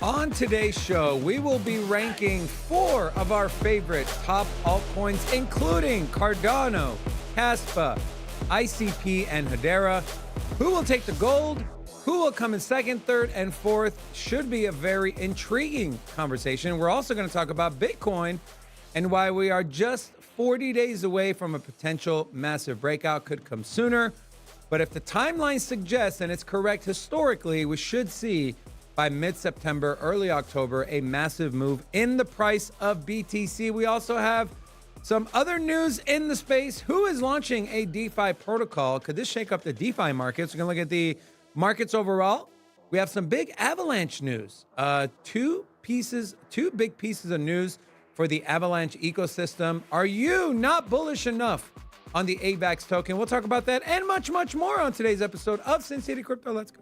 On today's show, we will be ranking 4 of our favorite top altcoins, including Cardano, Kaspa, ICP, and Hedera. Who will take the gold? Who will come in second, third, and fourth? Should be a very intriguing conversation. We're also going to talk about Bitcoin and why we are just 40 days away from a potential massive breakout. Could come sooner. But if the timeline suggests, and it's correct historically, we should see by mid-September, early October, a massive move in the price of BTC. We also have some other news in the space. Who is launching a DeFi protocol? Could this shake up the DeFi markets? We're going to look at the markets overall. We have some big Avalanche news. Two big pieces of news for the Avalanche ecosystem. Are you not bullish enough on the AVAX token? We'll talk about that and much, much more on today's episode of Sin City Crypto. Let's go.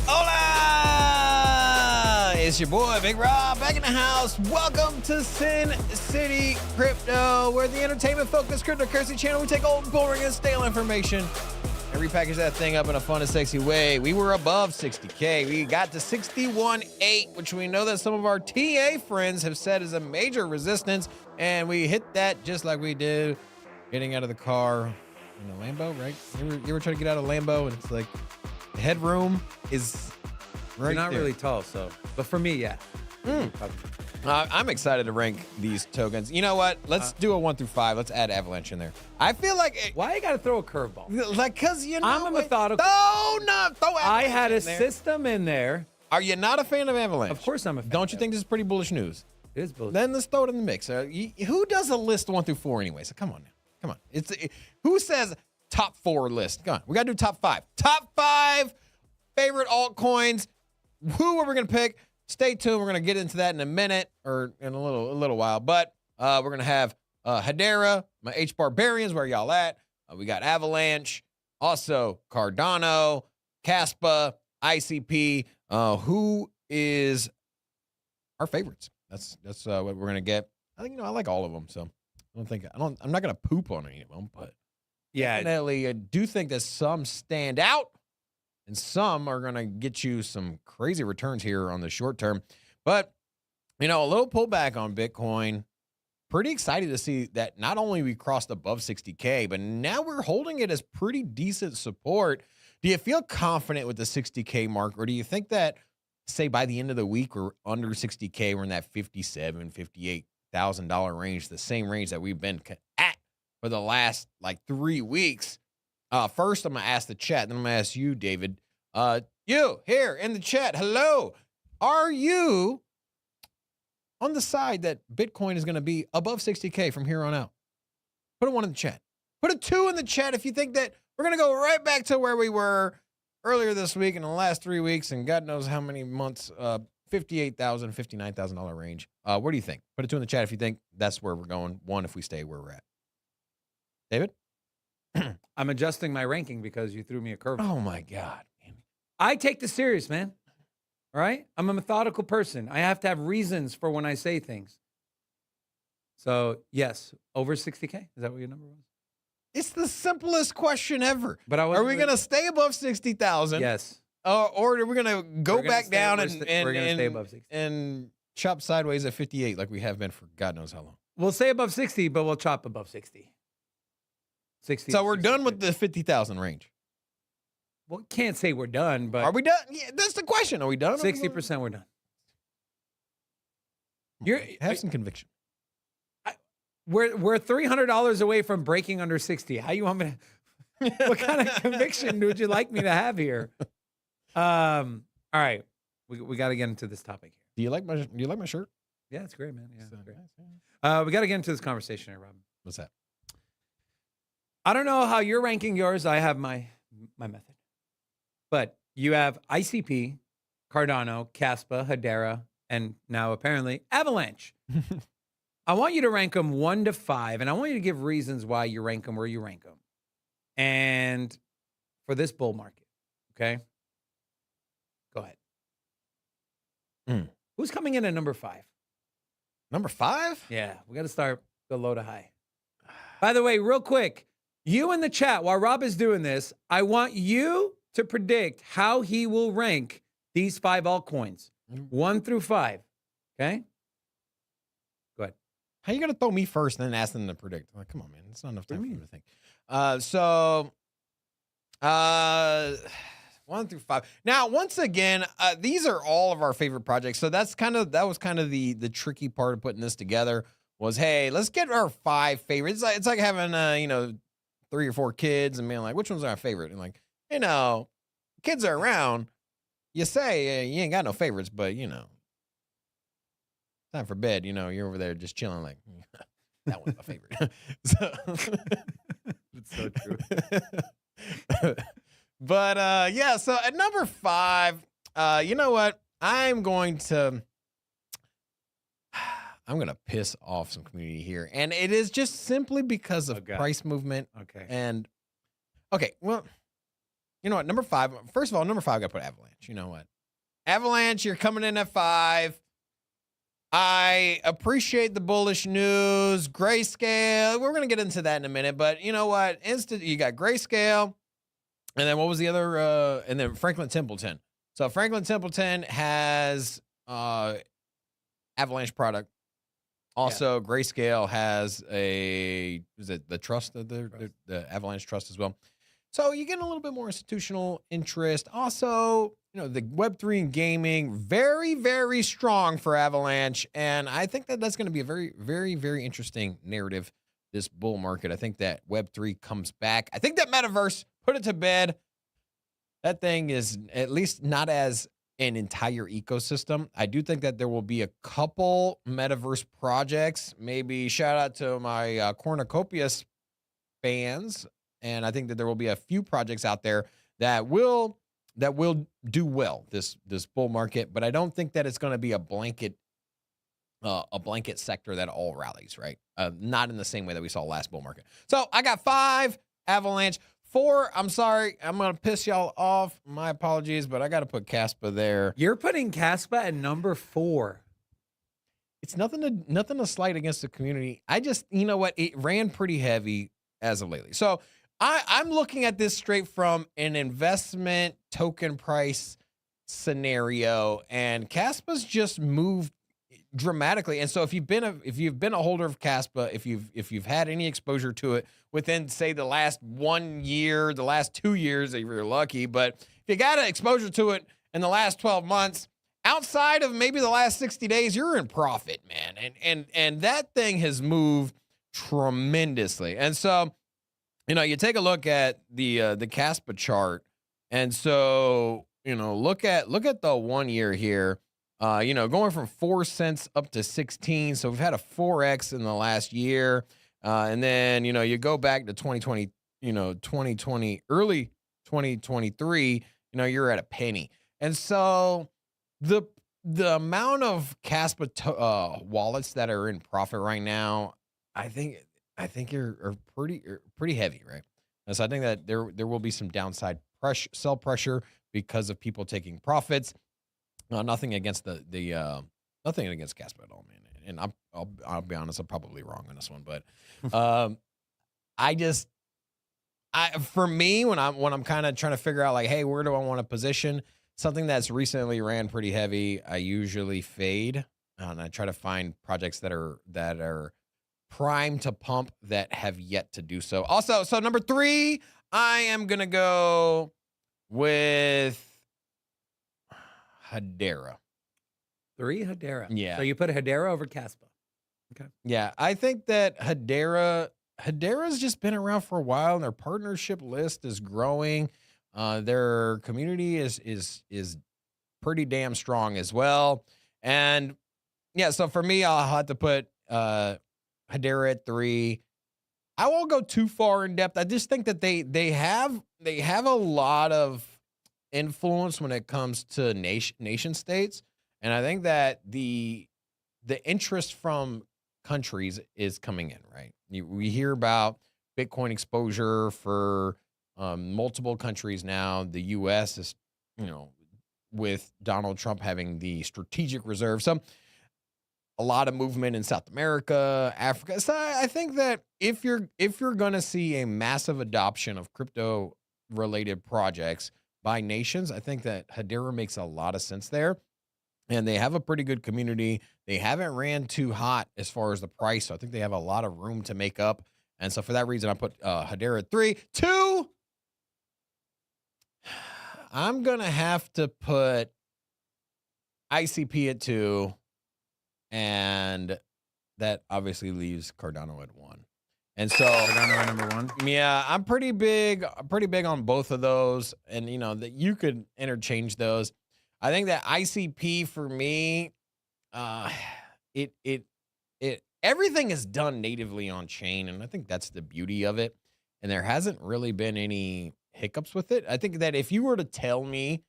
Hola! It's your boy, Big Rob, back in the house. Welcome to Sin City Crypto. We're the entertainment-focused cryptocurrency channel. We take old, boring, and stale information and repackage that thing up in a fun and sexy way. We were above 60K. We got to 61.8, which we know that some of our TA friends have said is a major resistance, and we hit that just like we did getting out of the car in a Lambo, right? You ever try to get out of a Lambo and it's like the headroom is right You're not there. really tall, so. But for me, yeah. I'm excited to rank these tokens. You know what? Let's do a 1 through 5. Let's add Avalanche in there. I feel like Why you got to throw a curveball? because you know I'm a methodical. throw Avalanche I had a in there. system in there. Are you not a fan of Avalanche? Of course I'm a fan. Don't you think this is pretty bullish news? It is bullshit. Then let's throw it in the mix. Who does a list 1 through 4 anyway? So come on now. Come on. Who says top 4 list? Come on. We got to do top 5. Top 5 favorite altcoins. Who are we going to pick? Stay tuned. We're going to get into that in a minute or in a little while. But we're going to have Hedera, my HBAR, where y'all at? We got Avalanche, also Cardano, Kaspa, ICP. Who is our favorites? That's what we're going to get. I think I like all of them, so I'm not going to poop on any of them, but Yeah. definitely I do think that some stand out and some are going to get you some crazy returns here on the short term. But, a little pullback on Bitcoin. Pretty excited to see that not only we crossed above 60K, but now we're holding it as pretty decent support. Do you feel confident with the 60K mark, or do you think that, say, by the end of the week, we're under 60K, we're in that $57,000, $58,000 range, the same range that we've been at for the last, 3 weeks? First, I'm going to ask the chat, then I'm going to ask you, David. You, here in the chat, hello. Are you on the side that Bitcoin is going to be above 60K from here on out? Put a 1 in the chat. Put a 2 in the chat if you think that we're going to go right back to where we were earlier this week in the last 3 weeks and God knows how many months, $58,000, $59,000 range. What do you think? Put a 2 in the chat if you think that's where we're going. 1 if we stay where we're at. David? I'm adjusting my ranking because you threw me a curveball. Oh, my God. I take this serious, man. All right? I'm a methodical person. I have to have reasons for when I say things. So, yes, over 60K. Is that what your number was? It's the simplest question ever. But are we going to stay above 60,000? Yes. Or are we going to go back down we're going to stay above 60. And chop sideways at 58 like we have been for God knows how long? We'll stay above 60, but we'll chop above 60. 60. So we're done with the 50,000 range. Well, can't say we're done, but Are we done? Yeah, that's the question. Are we done? 60% we're done. Have some conviction. We're $300 away from breaking under 60. How you want me to? What kind of conviction would you like me to have here? All right, we got to get into this topic here. Do you like my shirt? Yeah, it's great, man. Yeah, So it's great. nice. We got to get into this conversation here, Rob. What's that? I don't know how you're ranking yours. I have my method, but you have ICP, Cardano, Kaspa, Hedera, and now apparently Avalanche. I want you to rank them 1 to 5, and I want you to give reasons why you rank them where you rank them. And for this bull market, okay? Go ahead. Who's coming in at number 5? Number 5? Yeah, we got to start go low to high. By the way, real quick, You in the chat, while Rob is doing this, I want you to predict how he will rank these 5 altcoins, 1 through 5. Okay? Go ahead. How you gonna throw me first and then ask them to predict? Like, come on, man. It's not enough time for you to think. 1 through 5. Now, once again, these are all of our favorite projects. So that was kind of the tricky part of putting this together. Was, hey, let's get our 5 favorites. It's like having 3 or 4 kids and being like, which one's our favorite? And like, kids are around. You say you ain't got no favorites, but time for bed. You're over there just chilling, like that one's my favorite. It's so true. But yeah, so at number 5, you know what? I'm gonna piss off some community here, and it is just simply because of price movement. Okay. And okay, well, you know what? Number 5. First of all, number 5, I gotta put Avalanche. You know what? Avalanche, you're coming in at 5. I appreciate the bullish news. Grayscale, we're gonna get into that in a minute, but you know what? You got Grayscale, and then what was the other? And then Franklin Templeton. So Franklin Templeton has Avalanche product. Also, Grayscale has the trust of the Avalanche trust as well. So you get a little bit more institutional interest. Also, the Web3 and gaming, very, very strong for Avalanche. And I think that's going to be a very, very, very interesting narrative, this bull market. I think that Web3 comes back. I think that Metaverse, put it to bed. That thing is at least not as an entire ecosystem. I do think that there will be a couple Metaverse projects. Maybe shout out to my Cornucopias fans. And I think that there will be a few projects out there that will do well this bull market, but I don't think that it's going to be a blanket sector that all rallies, right? Not in the same way that we saw last bull market. So I got 5 Avalanche. 4, I'm sorry, I'm going to piss y'all off. My apologies, but I got to put Kaspa there. You're putting Kaspa at number 4. It's nothing to slight against the community. I just, you know what? It ran pretty heavy as of lately. So I'm looking at this straight from an investment token price scenario, and Kaspa's just moved dramatically. And so if you've been a holder of Kaspa, if you've had any exposure to it within, say, the last 1 year, the last 2 years, if you're lucky, but if you got an exposure to it in the last 12 months, outside of maybe the last 60 days, you're in profit, man. And that thing has moved tremendously. And so, you take a look at the Kaspa chart, and so, look at the 1 year here. Going from 4 cents up to 16. So we've had a 4x in the last year. And then, you go back to 2020, 2020, early 2023, you're at a penny. And so the amount of Kaspa wallets that are in profit right now, I think are pretty heavy, right? And so I think that there will be some downside sell pressure because of people taking profits. Nothing against nothing against Kaspa at all, man. And I'll be honest, I'm probably wrong on this one, but for me, when I'm kind of trying to figure out like, hey, where do I want to position something that's recently ran pretty heavy, I usually fade, and I try to find projects that are prime to pump that have yet to do so. Also, so number 3, I am gonna go with Hedera. 3 Hedera. Yeah. So you put Hedera over Kaspa. Okay. Yeah, I think that Hedera's just been around for a while, and their partnership list is growing. Their community is pretty damn strong as well. And yeah, so for me, I'll have to put Hedera at 3. I won't go too far in depth. I just think that they have a lot of influence when it comes to nation states, and I think that the interest from countries is coming in, right? We hear about Bitcoin exposure for multiple countries now. The U.S. is, with Donald Trump having the strategic reserve. So a lot of movement in South America, Africa. So I think that if you're going to see a massive adoption of crypto related projects by nations, I think that Hedera makes a lot of sense there. And they have a pretty good community. They haven't ran too hot as far as the price. So I think they have a lot of room to make up. And so for that reason, I put Hedera at 3. 2, I'm going to have to put ICP at 2. And that obviously leaves Cardano at 1. And so Cardano at number 1. Yeah, I'm pretty big on both of those. And you know that you could interchange those. I think that ICP for me, it everything is done natively on chain, and I think that's the beauty of it. And there hasn't really been any hiccups with it. I think that if you were to tell me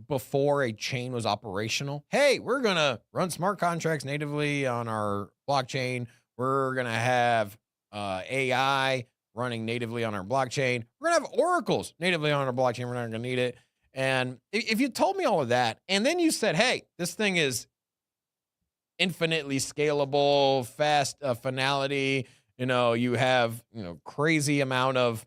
before a chain was operational, hey, we're gonna run smart contracts natively on our blockchain, we're gonna have AI running natively on our blockchain, we're gonna have oracles natively on our blockchain, we're not gonna need it. And if you told me all of that, and then you said, hey, this thing is infinitely scalable, fast finality, you have, crazy amount of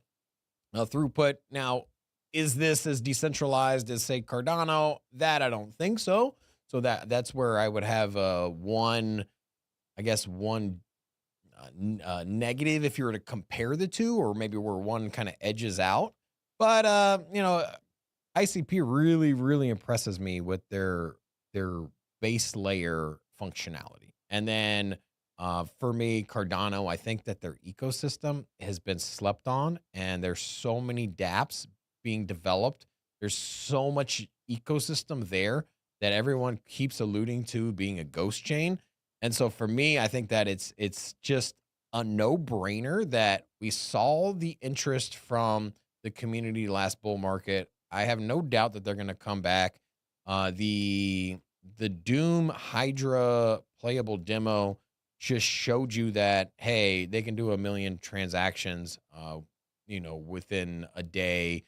throughput. Now, is this as decentralized as, say, Cardano? That I don't think so. So that's where I would have one negative if you were to compare the two, or maybe where one kind of edges out. But, ICP really, really impresses me with their base layer functionality. And then for me, Cardano, I think that their ecosystem has been slept on, and there's so many dApps being developed. There's so much ecosystem there that everyone keeps alluding to being a ghost chain. And so for me, I think that it's just a no-brainer that we saw the interest from the community last bull market. I have no doubt that they're going to come back. The Doom Hydra playable demo just showed you that, hey, they can do 1 million transactions, within a day.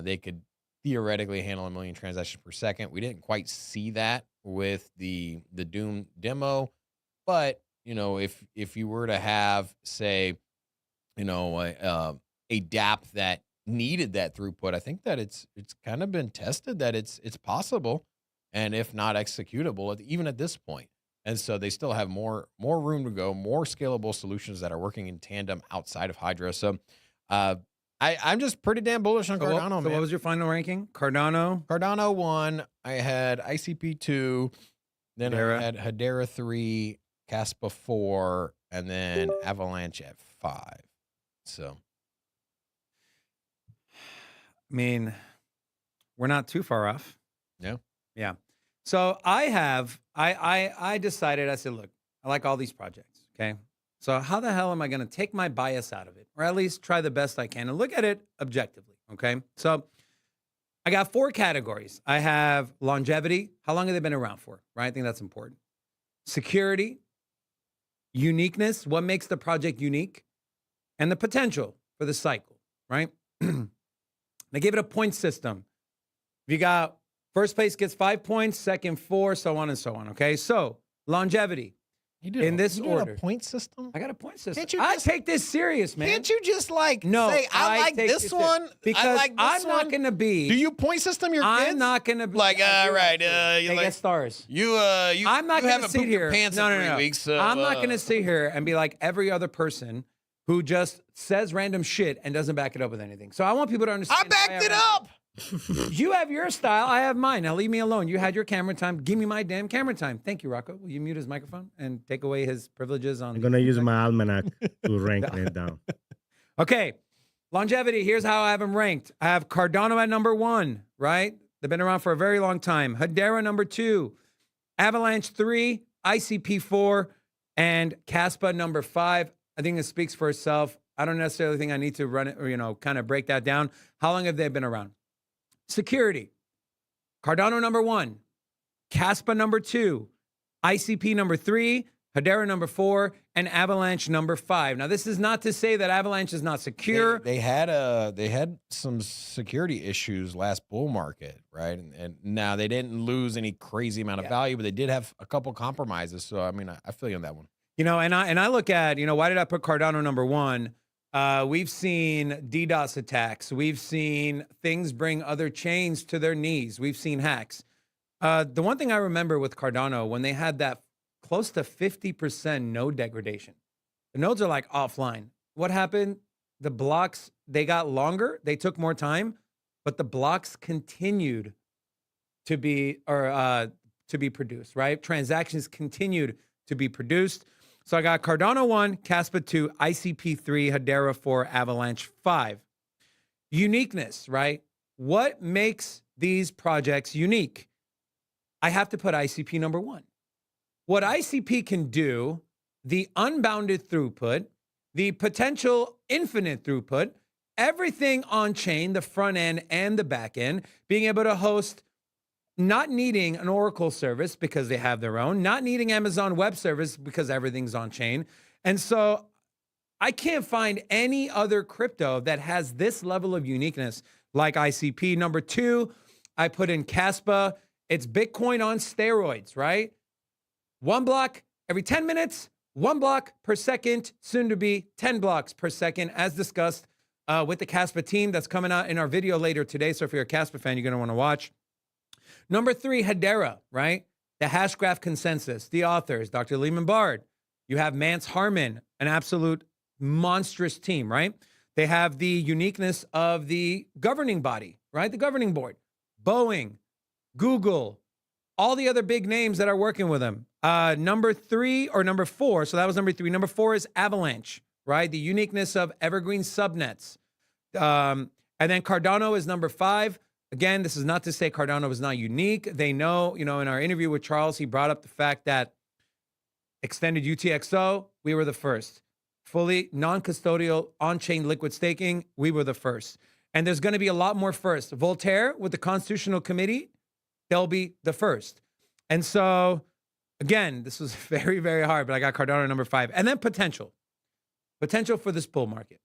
They could theoretically handle 1 million transactions per second. We didn't quite see that with the Doom demo, but if you were to have, say, a dApp that needed that throughput, I think that it's kind of been tested that it's possible, and if not executable, even at this point. And so they still have more room to go, more scalable solutions that are working in tandem outside of Hydra. So I'm just pretty damn bullish on Cardano, man. So what was your final ranking? Cardano 1. I had ICP 2. Then I had Hedera 3, Kaspa 4, and then Avalanche at 5. So, I mean, we're not too far off. Yeah. Yeah. So I decided, I said, look, I like all these projects. Okay. So how the hell am I going to take my bias out of it, or at least try the best I can and look at it objectively? Okay. So I got 4 categories. I have longevity. How long have they been around for? Right. I think that's important. Security, uniqueness, what makes the project unique, and the potential for the cycle. Right. They gave it a point system. If you got first place gets 5 points, second 4, so on and so on. Okay, so longevity. You did in this order. A point system? I got a point system. I take this serious, man. Can't you just say, I like this one? Because I like this I'm not going to be. Do you point system your kids? I'm not going to be. Like, all right. They get stars. I'm not going to sit here. Pants in 3 weeks. So, I'm not going to sit here and be like every other person who just says random shit and doesn't back it up with anything. So I want people to understand. I backed it up. You have your style. I have mine. Now leave me alone. You had your camera time. Give me my damn camera time. Thank you, Rocco. Will you mute his microphone and take away his privileges on? I'm going to use my almanac to rank it down. Okay. Longevity. Here's how I have them ranked. I have Cardano at number 1, right? They've been around for a very long time. Hedera number 2, Avalanche 3, ICP 4, and Kaspa number 5. I think it speaks for itself. I don't necessarily think I need to run it or, kind of break that down. How long have they been around? Security. Cardano number 1, Kaspa number 2, ICP number 3, Hedera number 4, and Avalanche number 5. Now, this is not to say that Avalanche is not secure. They had some security issues last bull market, right? And now they didn't lose any crazy amount of value, but they did have a couple compromises. So I mean, I feel you on that one. You know, and I look at, you know, why did I put Cardano number 1? We've seen DDoS attacks. We've seen things bring other chains to their knees. We've seen hacks. The one thing I remember with Cardano, when they had that close to 50% node degradation, the nodes are like offline. What happened? The blocks, they got longer. They took more time, but the blocks continued to be produced, right? Transactions continued to be produced. So I got Cardano 1, Kaspa 2, ICP 3, Hedera 4, Avalanche 5. Uniqueness, right? What makes these projects unique? I have to put ICP number 1. What ICP can do, the unbounded throughput, the potential infinite throughput, everything on chain, the front end and the back end, being able to host, not needing an Oracle service because they have their own, not needing Amazon Web Service because everything's on chain. And so I can't find any other crypto that has this level of uniqueness like ICP. Number 2, I put in Kaspa. It's Bitcoin on steroids, right? 1 block every 10 minutes, 1 block per second, soon to be 10 blocks per second, as discussed with the Kaspa team. That's coming out in our video later today. So if you're a Kaspa fan, you're going to want to watch. Number 3, Hedera, right? The hash graph consensus, the authors, Dr. Lehman Bard. You have Mance Harmon, an absolute monstrous team, right? They have the uniqueness of the governing body, right? The governing board, Boeing, Google, all the other big names that are working with them. Number 3 or number 4. So that was number 3. Number 4 is Avalanche, right? The uniqueness of evergreen subnets. And then Cardano is number 5. Again, this is not to say Cardano is not unique. They know, you know, in our interview with Charles, he brought up the fact that extended UTXO, we were the first. Fully non-custodial on-chain liquid staking, we were the first. And there's going to be a lot more first. Voltaire with the Constitutional Committee, they'll be the first. And so, again, this was very, very hard, but I got Cardano number 5. And then potential. Potential for this bull market.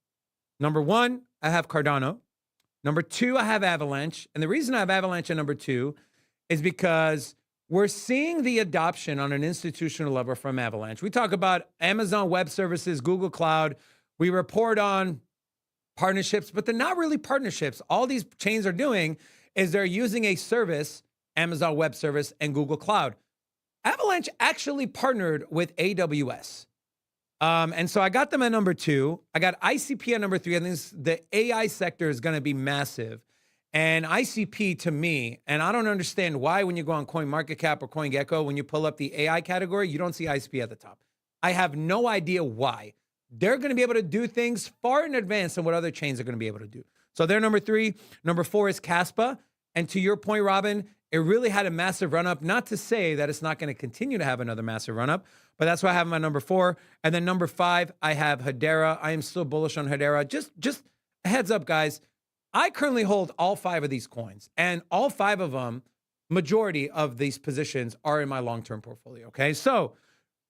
Number 1, I have Cardano. Number 2, I have Avalanche. And the reason I have Avalanche at number 2 is because we're seeing the adoption on an institutional level from Avalanche. We talk about Amazon Web Services, Google Cloud. We report on partnerships, but they're not really partnerships. All these chains are doing is they're using a service, Amazon Web Service and Google Cloud. Avalanche actually partnered with AWS. And so I got them at number 2. I got ICP at number 3. I think the AI sector is going to be massive. And ICP to me, and I don't understand why when you go on CoinMarketCap or CoinGecko, when you pull up the AI category, you don't see ICP at the top. I have no idea why. They're going to be able to do things far in advance than what other chains are going to be able to do. So they're number 3. Number 4 is Kaspa. And to your point, Robin, it really had a massive run-up. Not to say that it's not going to continue to have another massive run-up, but that's why I have my number 4. And then number 5, I have Hedera. I am still bullish on Hedera. Just a heads up, guys. I currently hold all 5 of these coins, and all 5 of them, majority of these positions are in my long-term portfolio, okay? So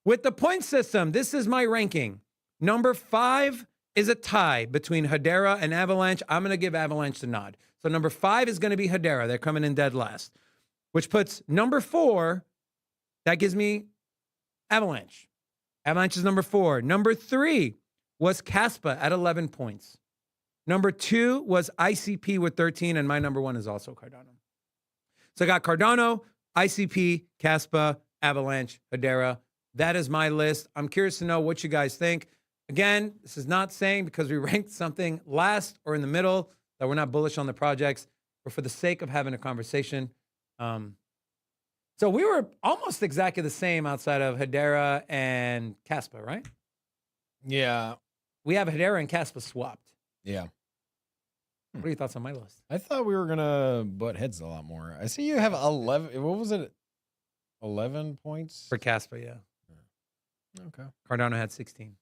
with the point system, this is my ranking. Number 5 is a tie between Hedera and Avalanche. I'm going to give Avalanche the nod. So number 5 is going to be Hedera. They're coming in dead last, which puts number 4, that gives me Avalanche. Avalanche is number 4. Number 3 was Kaspa at 11 points. Number 2 was ICP with 13, and my number 1 is also Cardano. So I got Cardano, ICP, Kaspa, Avalanche, Hedera. That is my list. I'm curious to know what you guys think. Again, this is not saying because we ranked something last or in the middle that we're not bullish on the projects, but for the sake of having a conversation. So we were almost exactly the same outside of Hedera and Kaspa, right? Yeah. We have Hedera and Kaspa swapped. Yeah. What are your thoughts on my list? I thought we were going to butt heads a lot more. I see you have 11. What was it? 11 points? For Kaspa, yeah. Okay. Cardano had 16.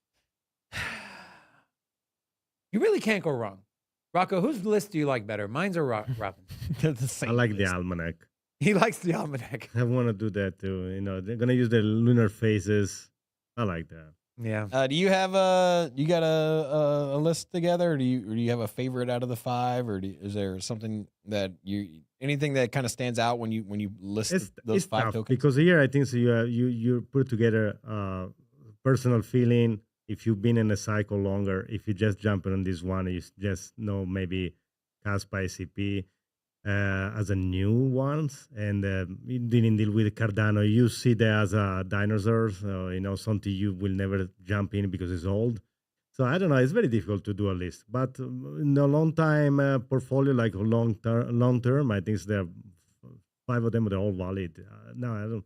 You really can't go wrong. Rocco, whose list do you like better? Mine's or Robin? They're the same. I like list. the almanac. He likes the almanac. I want to do that too. You know, they're gonna use the lunar phases I like that. Yeah. Do you have a list together? Or do you have a favorite out of the 5, or is there something that anything that kind of stands out when you list those 5 tough tokens? because here I think so you put together personal feeling. If you've been in a cycle longer, if you just jump on this one, you just know maybe Kaspa ICP as a new ones, and you didn't deal with Cardano. You see that as a dinosaur, so something you will never jump in because it's old. So I don't know. It's very difficult to do a list, but in a long time portfolio, like long term, I think there are 5 of them. They're all valid. No,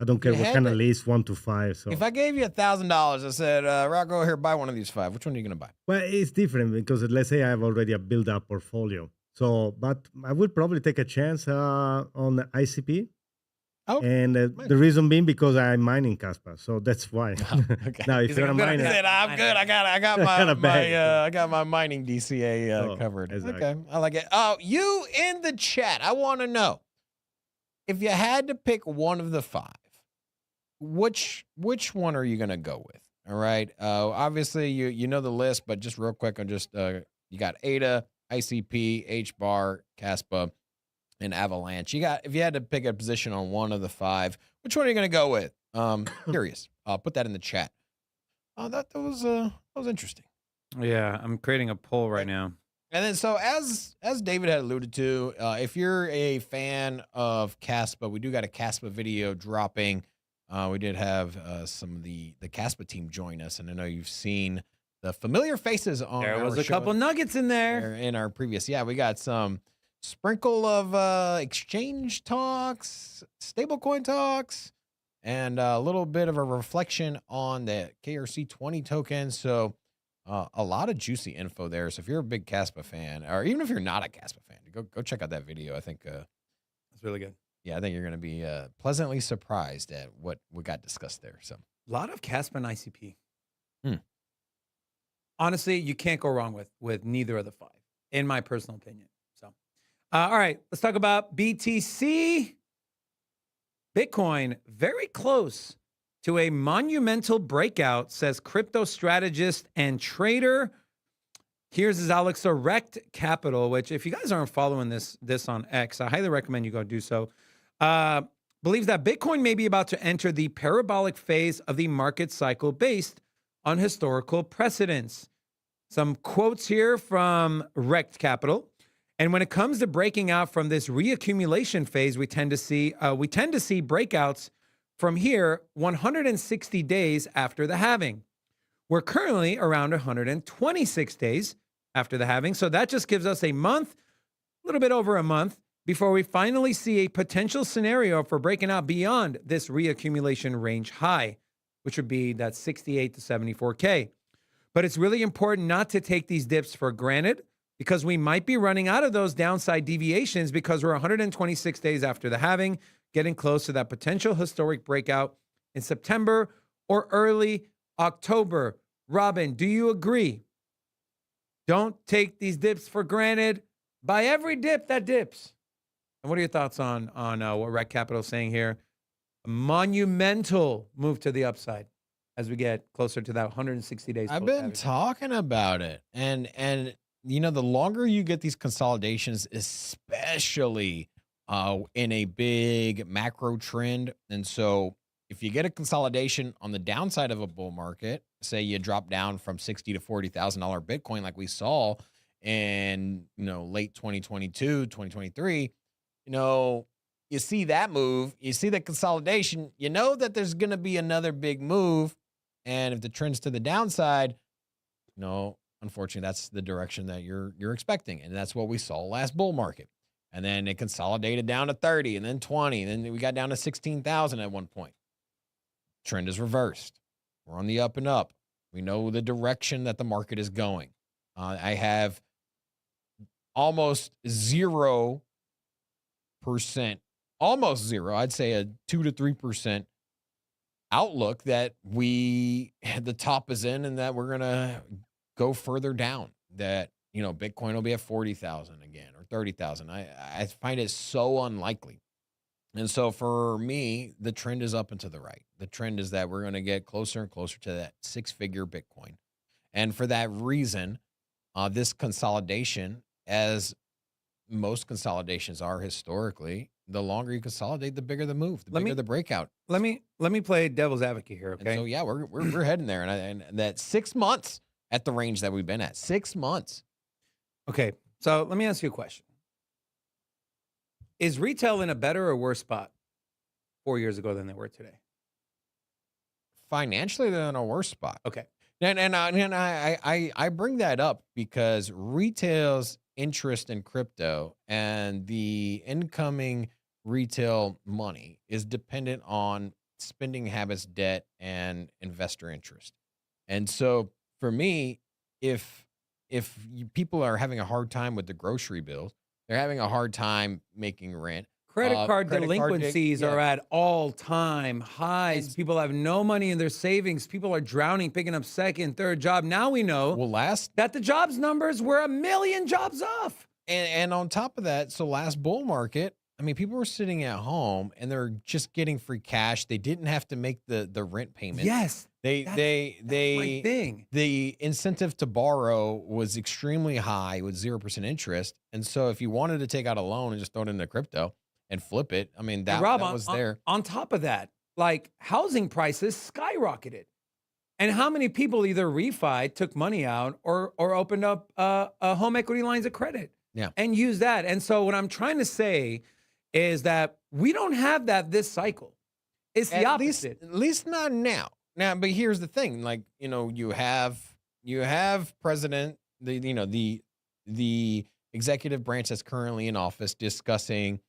I don't care what kind of list, 1 to 5. So if I gave you $1,000, I said, Rocco, here, buy one of these 5. Which one are you gonna buy? Well, it's different because let's say I have already a build-up portfolio. So, but I would probably take a chance on the ICP. Oh, and the reason being because I'm mining Kaspa, so that's why. Okay. Now, if you're a miner, I'm good. I got I got my mining DCA covered. Exactly. Okay, I like it. Oh, you in the chat, I want to know if you had to pick one of the 5, which one are you gonna go with? All right. Obviously you know the list, but just real quick, I'm just you got ADA, ICP, HBAR, Kaspa, and Avalanche. If you had to pick a position on one of the 5, which one are you going to go with? Curious. I'll put that in the chat. Oh, that was interesting. Yeah, I'm creating a poll right now. And then, so as David had alluded to, if you're a fan of Kaspa, we do got a Kaspa video dropping. We did have some of the Kaspa team join us, and I know you've seen the familiar faces on. There was a couple nuggets in there in our previous. Yeah, we got some sprinkle of exchange talks, stablecoin talks, and a little bit of a reflection on the KRC20 token. So a lot of juicy info there. So if you're a big Kaspa fan, or even if you're not a Kaspa fan, go check out that video. I think it's really good. Yeah, I think you're going to be pleasantly surprised at what got discussed there. So a lot of Kaspa and ICP. Honestly, you can't go wrong with neither of the 5, in my personal opinion. So, all right, let's talk about BTC. Bitcoin, very close to a monumental breakout, says crypto strategist and trader. Here's his Alex Erect Capital, which if you guys aren't following this on X, I highly recommend you go do so. Believes that Bitcoin may be about to enter the parabolic phase of the market cycle based on historical precedents. Some quotes here from Rect Capital. And when it comes to breaking out from this reaccumulation phase, we tend to see breakouts from here 160 days after the halving. We're currently around 126 days after the halving. So that just gives us a month, a little bit over a month, before we finally see a potential scenario for breaking out beyond this reaccumulation range high, which would be that 68 to 74K. But it's really important not to take these dips for granted, because we might be running out of those downside deviations because we're 126 days after the halving, getting close to that potential historic breakout in September or early October. Robin, do you agree? Don't take these dips for granted. Buy every dip that dips. And what are your thoughts on what Rec Capital is saying here? A monumental move to the upside as we get closer to that 160 days. I've been talking about it. And the longer you get these consolidations, especially in a big macro trend. And so if you get a consolidation on the downside of a bull market, say you drop down from $60,000 to $40,000 Bitcoin, like we saw in, late 2022, 2023, you see that move, you see that consolidation, you know that there's going to be another big move. And if the trend's to the downside, unfortunately, that's the direction that you're expecting. And that's what we saw last bull market. And then it consolidated down to 30 and then 20. And then we got down to 16,000 at one point. Trend is reversed. We're on the up and up. We know the direction that the market is going. I have almost 0%, almost zero. I'd say a 2 to 3% outlook that the top is in and that we're going to go further down, that, Bitcoin will be at 40,000 again or 30,000. I find it so unlikely. And so for me, the trend is up and to the right. The trend is that we're going to get closer and closer to that 6-figure Bitcoin. And for that reason, this consolidation, as most consolidations are historically, the longer you consolidate, the bigger the move, the bigger the breakout. Let me play devil's advocate here, okay? And so yeah, we're heading there, and that 6 months at the range that we've been at, 6 months. Okay, so let me ask you a question: is retail in a better or worse spot 4 years ago than they were today? Financially, they're in a worse spot. Okay, and I bring that up because retail's interest in crypto and the incoming retail money is dependent on spending habits, debt, and investor interest. And so for me, if people are having a hard time with the grocery bills, they're having a hard time making rent. credit card delinquencies are at all-time highs. And- People have no money in their savings. People are drowning, picking up second, third job. Now we know that the jobs numbers were 1 million jobs off. And on top of that, so last bull market, I mean, people were sitting at home and they're just getting free cash. They didn't have to make the rent payment. Yes, That's my thing. The incentive to borrow was extremely high with 0% interest. And so if you wanted to take out a loan and just throw it into crypto and flip it, I mean, that was there. On top of that, like housing prices skyrocketed. And how many people either refied, took money out, or opened up home equity lines of credit and used that? And so what I'm trying to say is that we don't have that this cycle. It's the opposite. At least not now. Now, but here's the thing: like, you know, you have president, the executive branch that's currently in office discussing,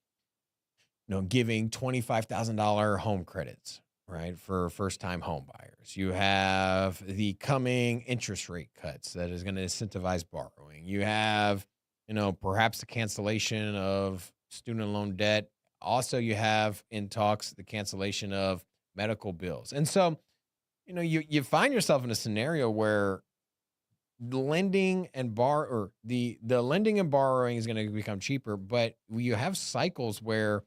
giving $25,000 home credits, right, for first-time home buyers. You have the coming interest rate cuts that is going to incentivize borrowing. You have, perhaps the cancellation of student loan debt. Also, you have in talks the cancellation of medical bills. And so, you find yourself in a scenario where the lending and the lending and borrowing is going to become cheaper, but you have cycles where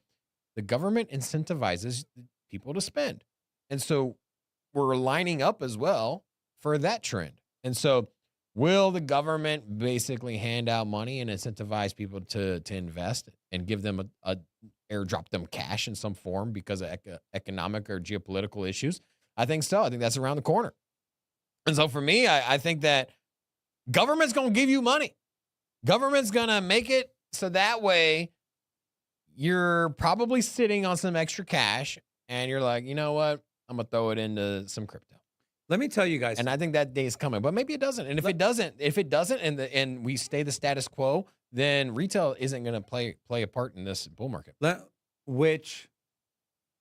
the government incentivizes people to spend. And so we're lining up as well for that trend. And so will the government basically hand out money and incentivize people to invest and give them a airdrop them cash in some form because of economic or geopolitical issues? I think so. I think that's around the corner. And so for me, I think that government's going to give you money. Government's going to make it so that way you're probably sitting on some extra cash and you're like, you know what? I'm going to throw it into some crypto. Let me tell you guys. And I think that day is coming, but maybe it doesn't. And if it doesn't and we stay the status quo, then retail isn't going to play a part in this bull market.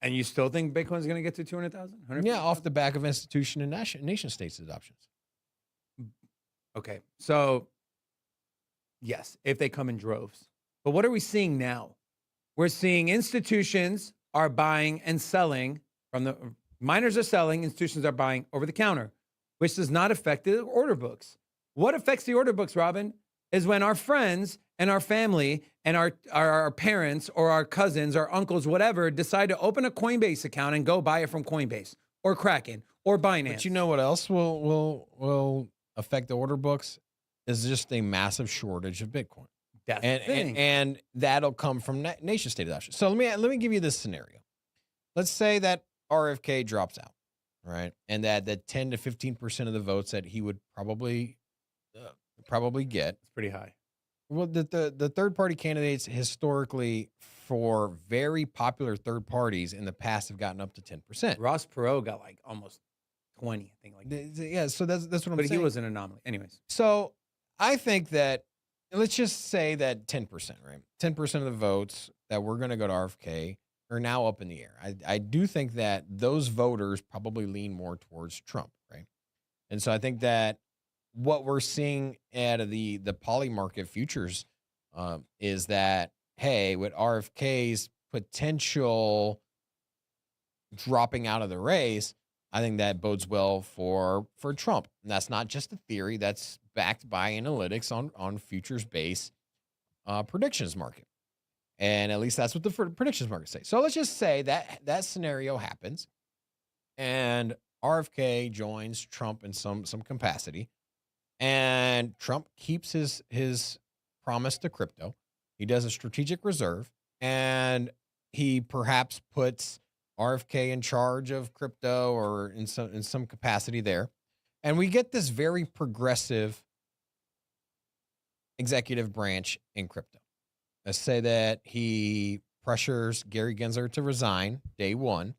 And you still think Bitcoin's going to get to 200,000? Yeah, off the back of institution and nation states adoptions. Okay. So yes, if they come in droves. But what are we seeing now? We're seeing institutions are buying and selling miners are selling, institutions are buying over the counter, which does not affect the order books. What affects the order books, Robin, is when our friends and our family and our parents or our cousins or uncles, whatever, decide to open a Coinbase account and go buy it from Coinbase or Kraken or Binance. But you know what else will affect the order books is just a massive shortage of Bitcoin. That's and that'll come from nation state adoption. So let me give you this scenario. Let's say that RFK drops out, right? And that 10 to 15% of the votes that he would probably get. It's pretty high. Well, the third party candidates historically for very popular third parties in the past have gotten up to 10%. Ross Perot got like almost 20, I think. Yeah, so that's what I'm saying. But he was an anomaly. Anyways. So I think that, let's just say that 10%, right? 10% of the votes that were going to go to RFK are now up in the air. I do think that those voters probably lean more towards Trump, right? And so I think that what we're seeing out of the poly market futures is that, hey, with RFK's potential dropping out of the race, I think that bodes well for Trump. And that's not just a theory. That's backed by analytics on futures-based predictions market. And at least that's what the predictions markets say. So let's just say that that scenario happens and RFK joins Trump in some capacity, and Trump keeps his promise to crypto. He does a strategic reserve, and he perhaps puts RFK in charge of crypto or in some capacity there. And we get this very progressive executive branch in crypto. Let's say that he pressures Gary Gensler to resign day one,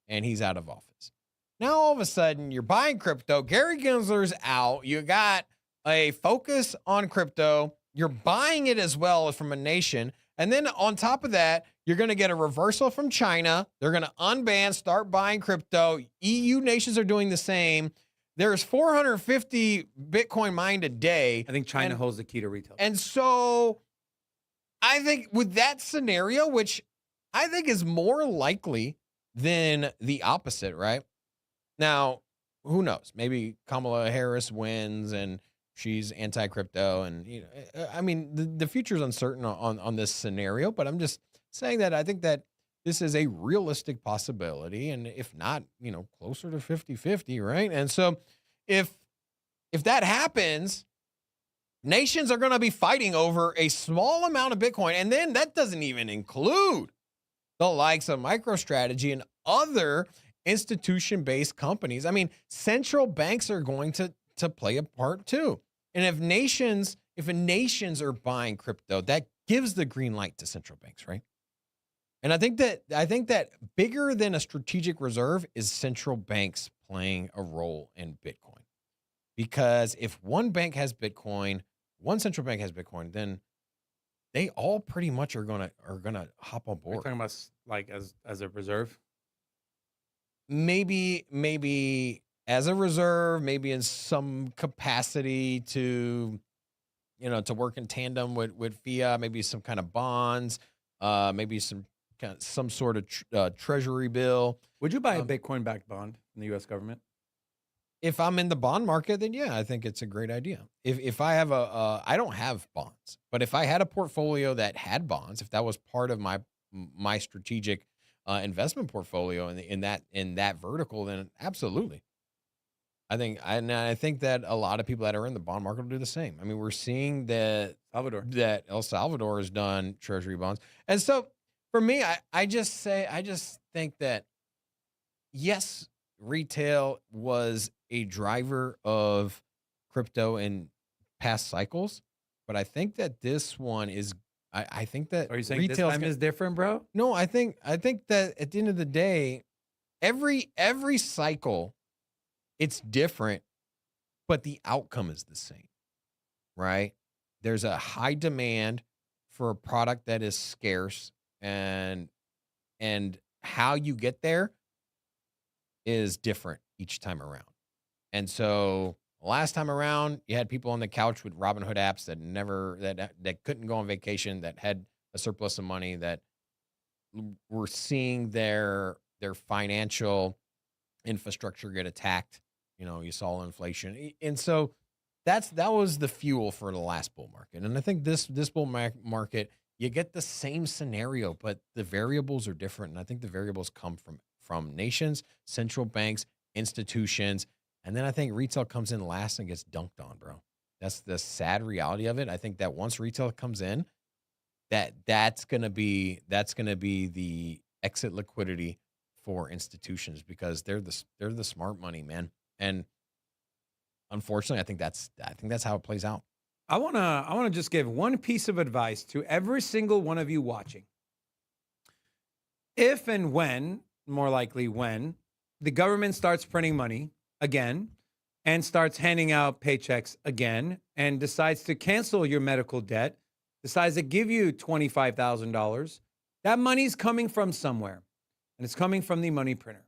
and he's out of office. Now, all of a sudden, you're buying crypto. Gary Gensler's out. You got a focus on crypto. You're buying it as well from a nation. And then on top of that, you're going to get a reversal from China. They're going to unban, start buying crypto. EU nations are doing the same. There's 450 Bitcoin mined a day. I think China holds the key to retail. And so I think with that scenario, which I think is more likely than the opposite, right? Now, who knows? Maybe Kamala Harris wins and she's anti-crypto, and I mean, the future is uncertain on this scenario. But I'm just saying that I think that this is a realistic possibility, and if not, closer to 50-50, right? And so, if that happens, nations are going to be fighting over a small amount of Bitcoin, and then that doesn't even include the likes of MicroStrategy and other institution-based companies. I mean, central banks are going to play a part too. And if nations are buying crypto, that gives the green light to central banks, right? And I think that bigger than a strategic reserve is central banks playing a role in Bitcoin. Because if one bank has Bitcoin, one central bank has Bitcoin, then they all pretty much are gonna hop on board. You're talking about like as a reserve? Maybe as a reserve, maybe in some capacity to work in tandem with fiat, maybe some kind of bonds, maybe some sort of treasury bill. Would you buy a Bitcoin-backed bond from the U.S. government? If I'm in the bond market, then yeah, I think it's a great idea. If I have I don't have bonds, but if I had a portfolio that had bonds, if that was part of my strategic investment portfolio in that vertical, then absolutely. I think that a lot of people that are in the bond market will do the same. I mean, we're seeing that El Salvador has done treasury bonds. And so for me, I just think that yes, retail was a driver of crypto in past cycles, but I think that this one is, I think that are you saying this time is different, bro? No, I think that at the end of the day, every cycle, it's different, but the outcome is the same, right? There's a high demand for a product that is scarce, and how you get there is different each time around. And so last time around, you had people on the couch with Robinhood apps that couldn't go on vacation, that had a surplus of money, that were seeing their financial infrastructure get attacked. You saw inflation. And so that was the fuel for the last bull market. And I think this bull market, you get the same scenario, but the variables are different. And I think the variables come from nations, central banks, institutions. And then I think retail comes in last and gets dunked on, bro. That's the sad reality of it. I think that once retail comes in, that's gonna be the exit liquidity for institutions, because they're the smart money, man. And unfortunately, I think that's how it plays out. I wanna just give one piece of advice to every single one of you watching. If and when, more likely when, the government starts printing money again and starts handing out paychecks again and decides to cancel your medical debt, decides to give you $25,000, that money's coming from somewhere, and it's coming from the money printer.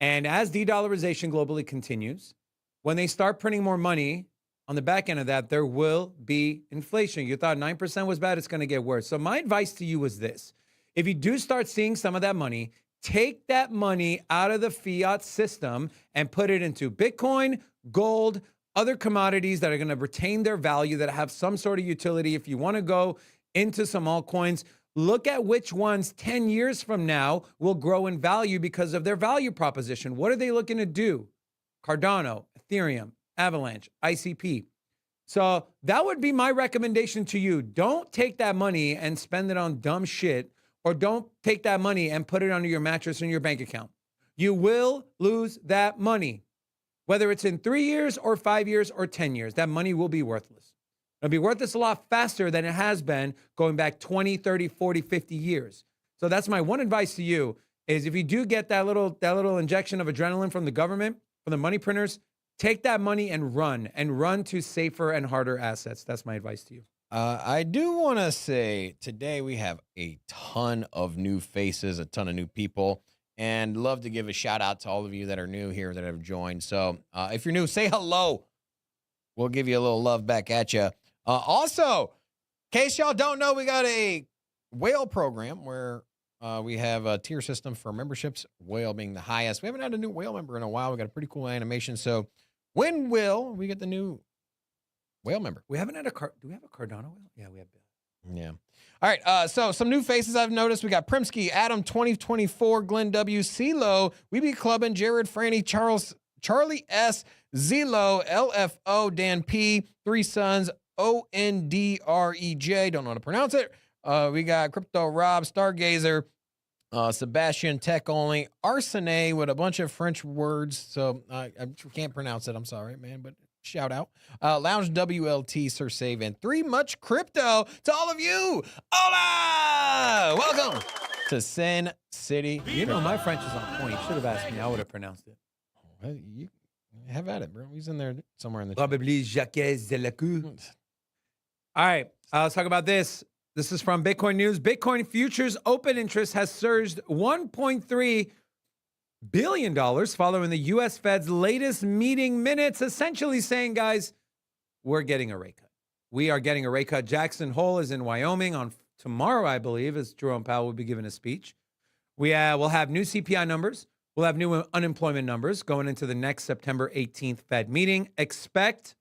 And as de-dollarization globally continues, when they start printing more money, on the back end of that, there will be inflation. You thought 9% was bad, it's going to get worse. So my advice to you is this. If you do start seeing some of that money, take that money out of the fiat system and put it into Bitcoin, gold, other commodities that are going to retain their value, that have some sort of utility. If you want to go into some altcoins, Look at which ones 10 years from now will grow in value because of their value proposition. What are they looking to do? Cardano, Ethereum, Avalanche, ICP. So that would be my recommendation to you. Don't take that money and spend it on dumb shit, or don't take that money and put it under your mattress in your bank account. You will lose that money. Whether it's in 3 years or 5 years or 10 years, that money will be worthless. It'll be worthless a lot faster than it has been going back 20, 30, 40, 50 years. So that's my one advice to you is if you do get that little injection of adrenaline from the government, from the money printers, take that money and run to safer and harder assets. That's my advice to you. I do want to say today we have a ton of new faces, a ton of new people, and love to give a shout out to all of you that are new here that have joined. So if you're new, say hello. We'll give you a little love back at you. Also, in case y'all don't know, we got a whale program where we have a tier system for memberships, whale being the highest. We haven't had a new whale member in a while. We got a pretty cool animation. So when will we get the new whale member? We haven't had do we have a Cardano whale? Yeah, we have. Yeah. All right. So some new faces I've noticed. We got Primsky, Adam 2024, Glenn W, CeeLo, We Be Clubbin, Jared, Franny, Charlie S, Zelo, LFO, Dan P, Three Sons, ONDREJ. Don't know how to pronounce it. We got Crypto Rob, Stargazer, Sebastian, Tech Only, Arsene with a bunch of French words. So I can't pronounce it. I'm sorry, man, but shout out. Lounge WLT, Sir Save, and Three Much Crypto to all of you. Hola! Welcome to Sin City. You know, my French is on point. You should have asked me. I would have pronounced it. Well, you have at it, bro. He's in there somewhere in the Probably Jacques Zelacu. All right, let's talk about this. This is from Bitcoin News. Bitcoin futures open interest has surged $1.3 billion following the U.S. Fed's latest meeting minutes, essentially saying, guys, we're getting a rate cut. We are getting a rate cut. Jackson Hole is in Wyoming on tomorrow, I believe, as Jerome Powell will be giving a speech. We'll have new CPI numbers. We'll have new unemployment numbers going into the next September 18th Fed meeting. Expect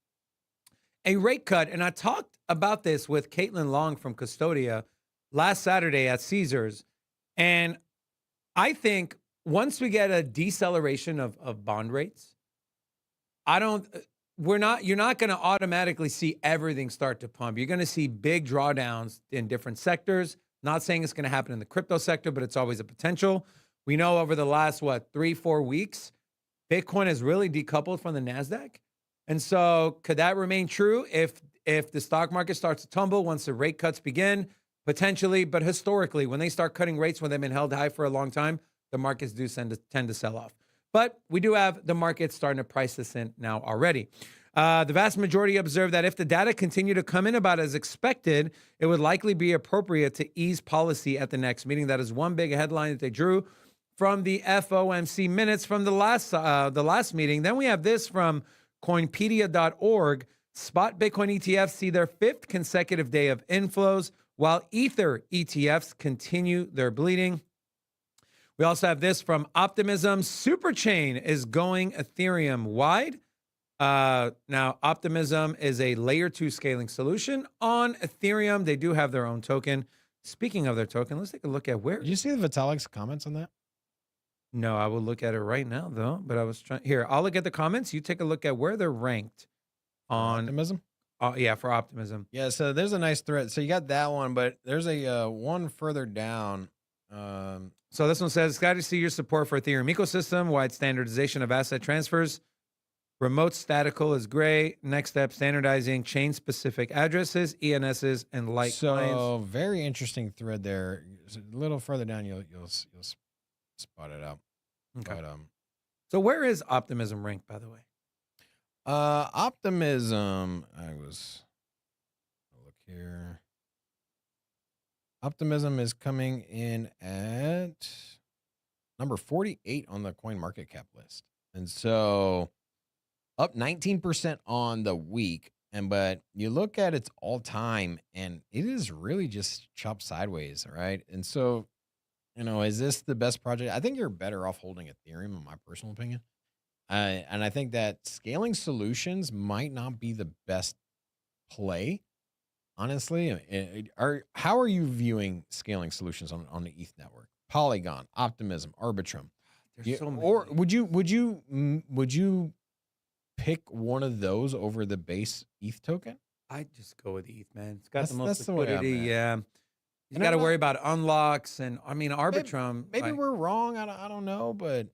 a rate cut. And I talked about this with Caitlin Long from Custodia last Saturday at Caesars. And I think once we get a deceleration of bond rates, you're not going to automatically see everything start to pump. You're going to see big drawdowns in different sectors. Not saying it's going to happen in the crypto sector, but it's always a potential. We know over the last, 3-4 weeks, Bitcoin has really decoupled from the NASDAQ. And so could that remain true if the stock market starts to tumble once the rate cuts begin? Potentially, but historically, when they start cutting rates when they've been held high for a long time, the markets do tend to sell off. But we do have the market starting to price this in now already. The vast majority observe that if the data continue to come in about as expected, it would likely be appropriate to ease policy at the next meeting. That is one big headline that they drew from the FOMC minutes from the last meeting. Then we have this from Coinpedia.org. Spot Bitcoin ETFs see their 5th consecutive day of inflows, while Ether ETFs continue their bleeding. We also have this from Optimism. Superchain is going Ethereum wide. Now, Optimism is a layer 2 scaling solution on Ethereum. They do have their own token. Speaking of their token, let's take a look at where. Did you see the Vitalik's comments on that? No, I will look at it right now, though. But I was trying. Here, I'll look at the comments. You take a look at where they're ranked on Optimism. Yeah, for Optimism. Yeah, so there's a nice thread. So you got that one, but there's a one further down. So this one says, glad to see your support for Ethereum ecosystem, wide standardization of asset transfers. Remote statical is gray. Next step, standardizing chain-specific addresses, ENSs, and light clients. So very interesting thread there. A little further down, you'll spot it out. Okay. But, so where is Optimism ranked, by the way? Optimism. Look here. Optimism is coming in at number 48 on the coin market cap list. And so up 19% on the week. But you look at its all time and it is really just chopped sideways, right? And so, is this the best project? I think you're better off holding Ethereum, in my personal opinion. And I think that scaling solutions might not be the best play honestly, how are you viewing scaling solutions on the ETH network? Polygon, Optimism, Arbitrum. There's so many. Or would you pick one of those over the base ETH token? I just go with ETH, man. It's got the most That's the way I'm liquidity. at. Yeah. You And got to I'm worry not- about unlocks and I mean Arbitrum. Maybe like, we're wrong. I don't know, but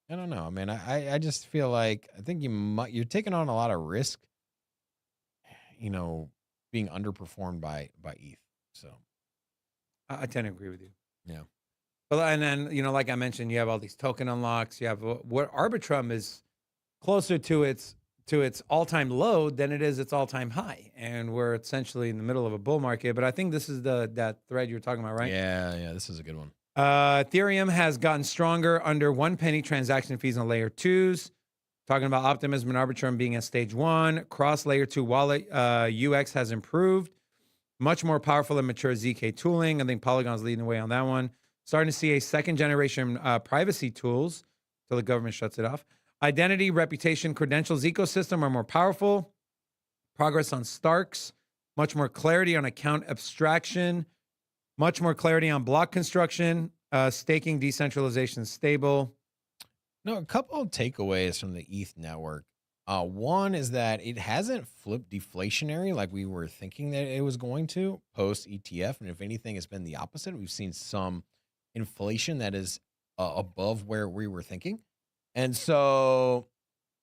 I don't know. I mean, I just feel like I think you're taking on a lot of risk, being underperformed by ETH. So I tend to agree with you. yeah. Well, and then like I mentioned, you have all these token unlocks. You have what Arbitrum is closer to its all-time low than it is its all-time high, and we're essentially in the middle of a bull market. But I think this is that thread you're talking about, right? Yeah, this is a good one. Ethereum has gotten stronger under 1 penny transaction fees on layer 2s. Talking about Optimism and Arbitrum being at stage 1. Cross layer 2 wallet UX has improved. Much more powerful and mature ZK tooling. I think Polygon's leading the way on that one. Starting to see a second generation privacy tools till the government shuts it off. Identity, reputation, credentials ecosystem are more powerful. Progress on Starks. Much more clarity on account abstraction. Much more clarity on block construction. Staking, decentralization, stable. No, a couple of takeaways from the ETH network. One is that it hasn't flipped deflationary like we were thinking that it was going to post ETF. And if anything, it's been the opposite. We've seen some inflation that is above where we were thinking. And so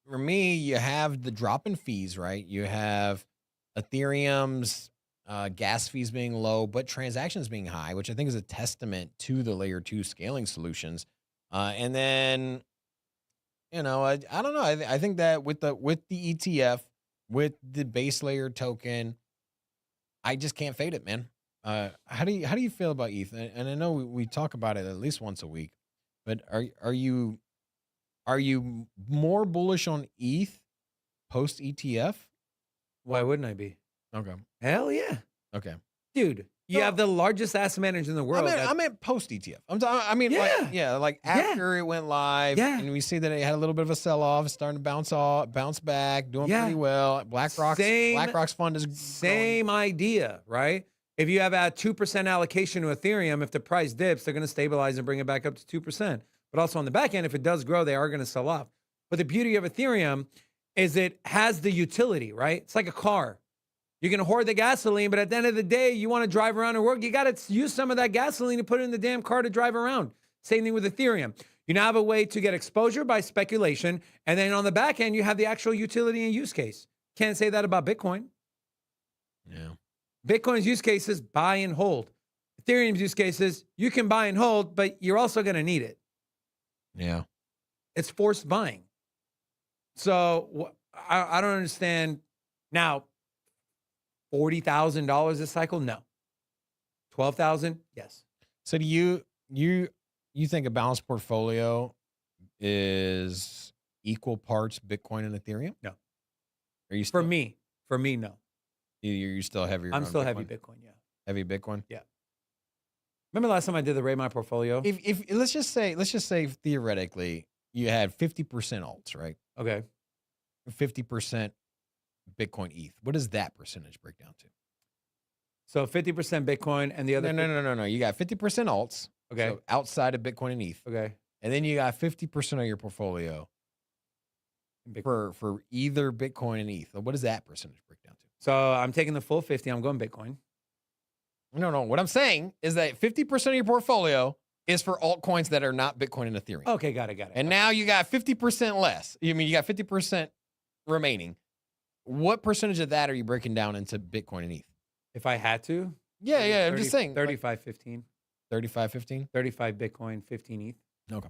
for me, you have the drop in fees, right? You have Ethereum's gas fees being low, but transactions being high, which I think is a testament to the layer 2 scaling solutions. And then, I don't know. I think that with the ETF, with the base layer token, I just can't fade it, man. How do you feel about ETH? And I know we talk about it at least once a week, but are you more bullish on ETH post ETF? Why wouldn't I be? Okay. Hell yeah. Okay. Dude, you have the largest asset manager in the world. I meant post ETF. Like after it went live, and we see that it had a little bit of a sell off, starting to bounce back, doing pretty well. BlackRock's fund is same idea, right? If you have a 2% allocation to Ethereum, if the price dips, they're going to stabilize and bring it back up to 2%. But also on the back end, if it does grow, they are going to sell off. But the beauty of Ethereum is it has the utility, right? It's like a car. You can hoard the gasoline, but at the end of the day, you want to drive around and work. You got to use some of that gasoline to put it in the damn car to drive around. Same thing with Ethereum. You now have a way to get exposure by speculation. And then on the back end, you have the actual utility and use case. Can't say that about Bitcoin. Yeah. Bitcoin's use case is buy and hold. Ethereum's use case is you can buy and hold, but you're also going to need it. Yeah. It's forced buying. So I don't understand. Now, $40,000 this cycle? No. 12,000? Yes. So do you think a balanced portfolio is equal parts Bitcoin and Ethereum? No. Are you still, For me, no. You're still heavier? I'm on still Bitcoin? heavy Bitcoin, yeah. Heavy Bitcoin? Yeah. Remember last time I did the rate my portfolio? If let's just say theoretically you had 50% alts, right? Okay. 50% Bitcoin ETH. What does that percentage break down to? So 50% Bitcoin and the other No. You got 50% alts. Okay. So outside of Bitcoin and ETH. Okay. And then you got 50% of your portfolio for either Bitcoin and ETH. What does that percentage break down to? So I'm taking the full 50. I'm going Bitcoin. No. What I'm saying is that 50% of your portfolio is for altcoins that are not Bitcoin and Ethereum. Okay, got it. And now you got 50% less. You got 50% remaining. What percentage of that are you breaking down into Bitcoin and ETH? If I had to? Yeah, I'm just saying. 35, 15. 35, 15? 35 Bitcoin, 15 ETH. Okay.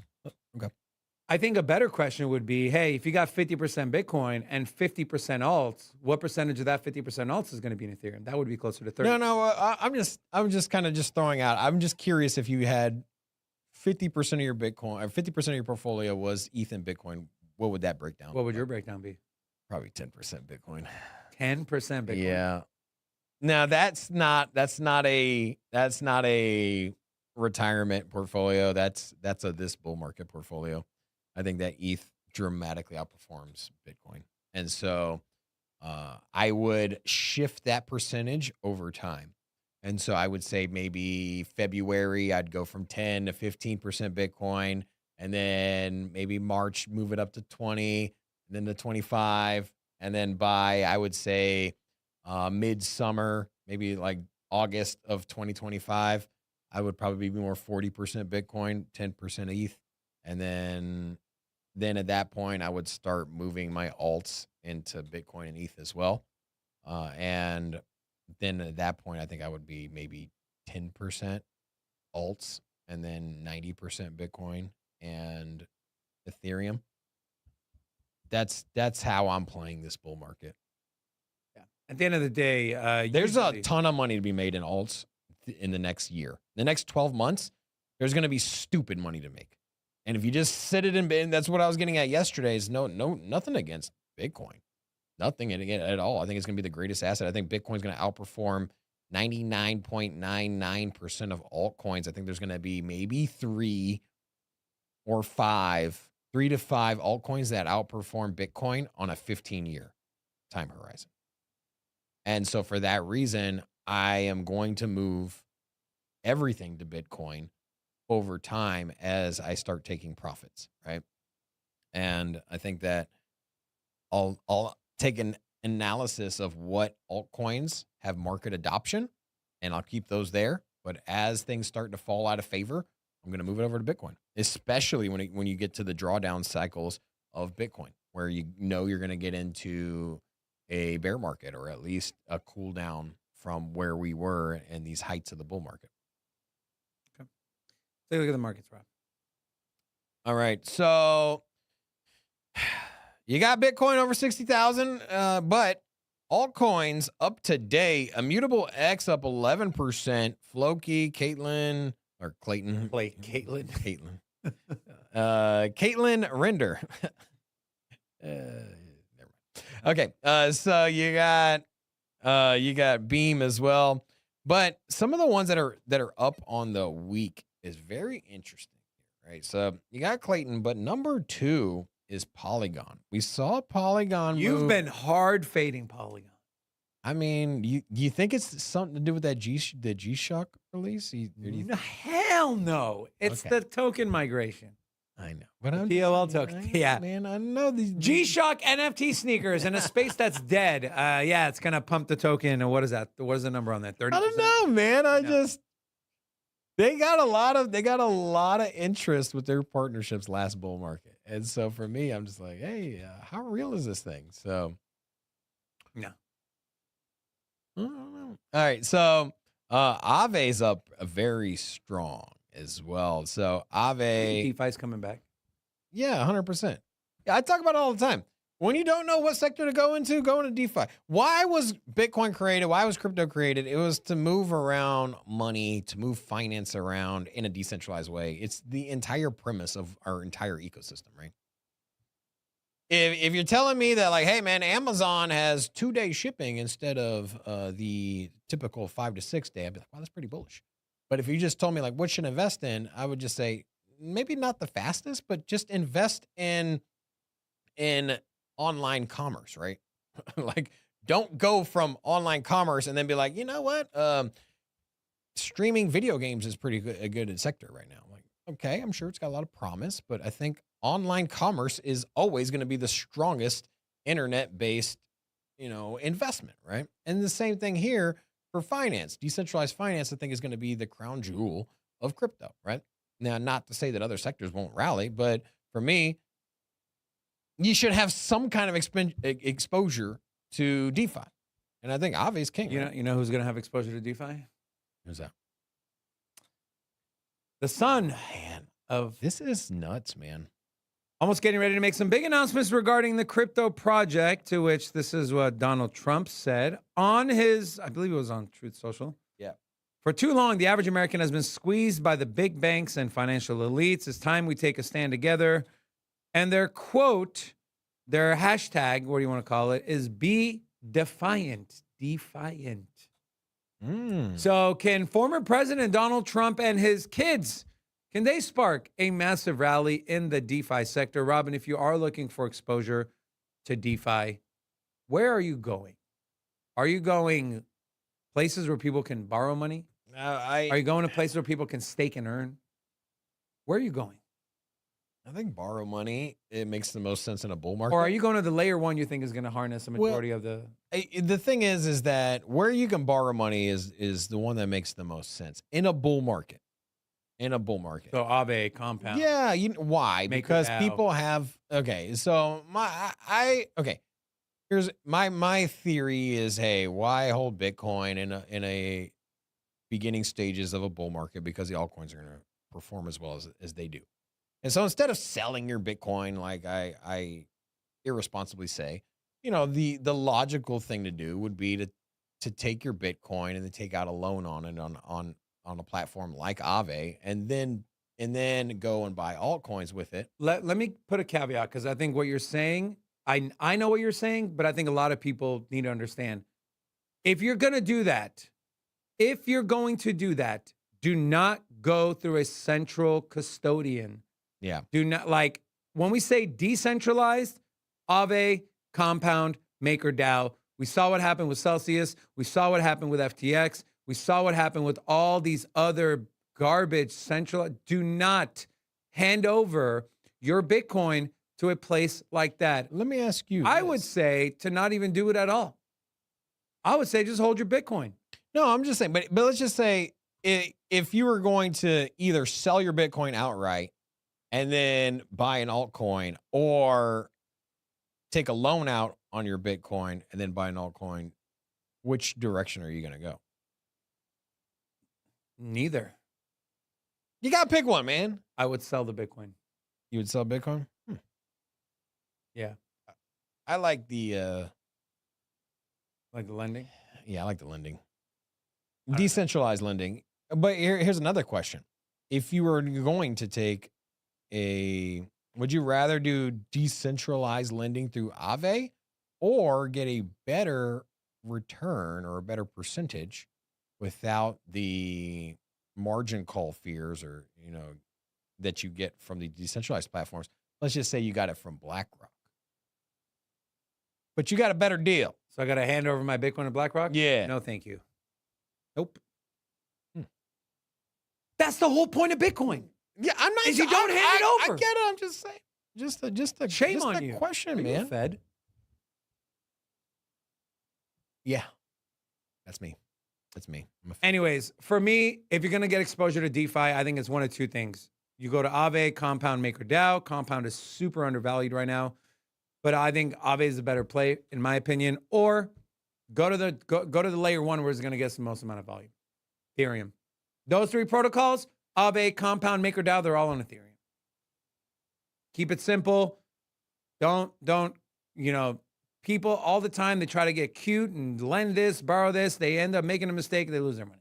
I think a better question would be, hey, if you got 50% Bitcoin and 50% alts, what percentage of that 50% alts is going to be in Ethereum? That would be closer to 30. No. I'm just kind of just throwing out. I'm just curious if you had 50% of your Bitcoin or 50% of your portfolio was ETH and Bitcoin, what would that break down? What would your breakdown be? Probably 10% Bitcoin. 10% Bitcoin. Yeah. Now that's not a retirement portfolio. That's a this bull market portfolio. I think that ETH dramatically outperforms Bitcoin. And so I would shift that percentage over time. And so I would say maybe February, I'd go from 10 to 15% Bitcoin. And then maybe March, move it up to 20, and then to 25. And then by, I would say, midsummer, maybe like August of 2025, I would probably be more 40% Bitcoin, 10% ETH. And then at that point, I would start moving my alts into Bitcoin and ETH as well. And then at that point, I think I would be maybe 10% alts and then 90% Bitcoin and Ethereum. That's how I'm playing this bull market. Yeah. At the end of the day, there's a ton of money to be made in alts in the next year. The next 12 months, there's going to be stupid money to make. And if you just sit it in, that's what I was getting at yesterday, is nothing against Bitcoin. Nothing at all. I think it's going to be the greatest asset. I think Bitcoin's going to outperform 99.99% of altcoins. I think there's going to be maybe 3 to 5 altcoins that outperform Bitcoin on a 15-year time horizon. And so for that reason, I am going to move everything to Bitcoin over time as I start taking profits, right? And I think that I'll take an analysis of what altcoins have market adoption, and I'll keep those there. But as things start to fall out of favor, I'm going to move it over to Bitcoin, especially when you get to the drawdown cycles of Bitcoin, where you know you're going to get into a bear market, or at least a cool down from where we were in these heights of the bull market. Okay. Take a look at the markets, Rob. All right. So you got Bitcoin over 60,000, but altcoins up to date. Immutable X up 11%. Floki, Caitlin, Caitlin Render. Never mind. Okay. So you got Beam as well, but some of the ones that are up on the week is very interesting, right? So you got Clayton, but number 2 is Polygon. We saw Polygon. You've been hard fading Polygon. I mean, you think it's something to do with that the G-Shock release? Hell no. It's the token migration. I know. But I'm POL token. Yeah. Man, I know these G-Shock NFT sneakers in a space that's dead. Yeah, it's going to pump the token. And what is that? What is the number on that? 30%? I don't know, man. They got a lot of interest with their partnerships last bull market. And so for me, I'm just like, hey, how real is this thing? So no. I don't know. All right. So Aave's up very strong as well. So Aave, DeFi's coming back. Yeah, 100%. Yeah, I talk about it all the time. When you don't know what sector to go into DeFi. Why was Bitcoin created? Why was crypto created? It was to move around money, to move finance around in a decentralized way. It's the entire premise of our entire ecosystem, right? If you're telling me that, like, hey, man, Amazon has 2-day shipping instead of the typical 5 to 6 day, I'd be like, wow, that's pretty bullish. But if you just told me, like, what should I invest in, I would just say, maybe not the fastest, but just invest in online commerce, right? Like, don't go from online commerce and then be like, you know what? Streaming video games is a good sector right now. Like, okay, I'm sure it's got a lot of promise, but I think online commerce is always going to be the strongest internet-based, investment, right? And the same thing here for finance. Decentralized finance, I think, is going to be the crown jewel of crypto, right? Now, not to say that other sectors won't rally, but for me, you should have some kind of exposure to DeFi. And I think Aave is king. You know who's going to have exposure to DeFi? Who's that? The son this is nuts, man. Almost getting ready to make some big announcements regarding the crypto project, to which this is what Donald Trump said on his, I believe it was on Truth Social. Yeah. For too long, the average American has been squeezed by the big banks and financial elites. It's time we take a stand together. And their quote, their hashtag, what do you want to call it, is be defiant. Defiant. So can former President Donald Trump and his kids, can they spark a massive rally in the DeFi sector? Robin, if you are looking for exposure to DeFi, where are you going? Are you going places where people can borrow money? Are you going to places where people can stake and earn? Where are you going? I think borrow money, it makes the most sense in a bull market. Or are you going to the layer one you think is going to harness the majority of the... The thing is that where you can borrow money is the one that makes the most sense in a bull market. In a bull market. So Aave, Compound. Yeah, why? Because people have so here's my theory is, hey, why hold Bitcoin in a beginning stages of a bull market? Because the altcoins are going to perform as well as they do. And so instead of selling your Bitcoin, like I irresponsibly say, the logical thing to do would be to take your Bitcoin and then take out a loan on it on a platform like Aave, and then go and buy altcoins with it. Let me put a caveat, because I think what you're saying, I know what you're saying, but I think a lot of people need to understand. If you're going to do that, do not go through a central custodian. Yeah. Do not, like, when we say decentralized, Aave, Compound, MakerDAO, we saw what happened with Celsius. We saw what happened with FTX. We saw what happened with all these other garbage central. Do not hand over your Bitcoin to a place like that. Let me ask you. I would say to not even do it at all. I would say just hold your Bitcoin. No, I'm just saying, but let's just say if you were going to either sell your Bitcoin outright and then buy an altcoin, or take a loan out on your Bitcoin and then buy an altcoin, which direction are you going to go? Neither. You got to pick one, man. I would sell the Bitcoin. You would sell Bitcoin? Yeah. I like the... like the lending? Yeah, I like the lending. Decentralized lending. But here's another question. If you were going to take would you rather do decentralized lending through Aave, or get a better return or a better percentage without the margin call fears, or, that you get from the decentralized platforms? Let's just say you got it from BlackRock, but you got a better deal. So I got to hand over my Bitcoin to BlackRock? Yeah. No, thank you. Nope. That's the whole point of Bitcoin. Yeah, I'm not. You don't hand it over. I get it. I'm just saying. Just a shame just on a you. question, Are man. you Fed? Yeah, that's me. That's me. Anyways, for me, if you're gonna get exposure to DeFi, I think it's one of two things. You go to Aave, Compound, MakerDAO. Compound is super undervalued right now, but I think Aave is a better play, in my opinion. Or go to the layer one, where it's gonna get the most amount of volume. Ethereum. Those three protocols: Aave, Compound, MakerDAO, they're all on Ethereum. Keep it simple. Don't, people all the time, they try to get cute and lend this, borrow this. They end up making a mistake. They lose their money.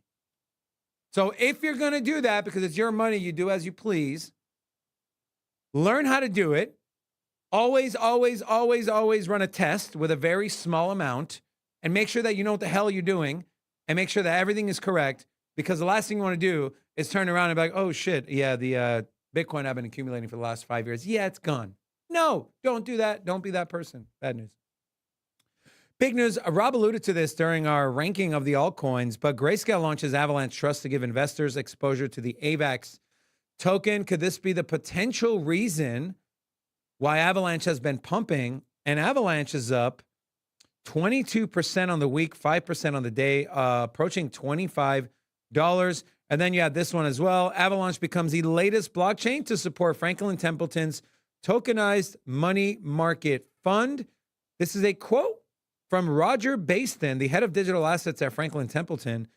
So if you're going to do that, because it's your money, you do as you please. Learn how to do it. Always, always, always, always run a test with a very small amount, and make sure that you know what the hell you're doing, and make sure that everything is correct. Because the last thing you want to do is turn around and be like, oh shit, yeah, the Bitcoin I've been accumulating for the last 5 years, yeah, it's gone. No, don't do that. Don't be that person. Bad news. Big news. Rob alluded to this during our ranking of the altcoins, but Grayscale launches Avalanche Trust to give investors exposure to the AVAX token. Could this be the potential reason why Avalanche has been pumping? And Avalanche is up 22% on the week, 5% on the day, approaching $25. And then you have this one as well. Avalanche becomes the latest blockchain to support Franklin Templeton's tokenized money market fund. This is a quote from Roger Baston, the head of digital assets at Franklin Templeton.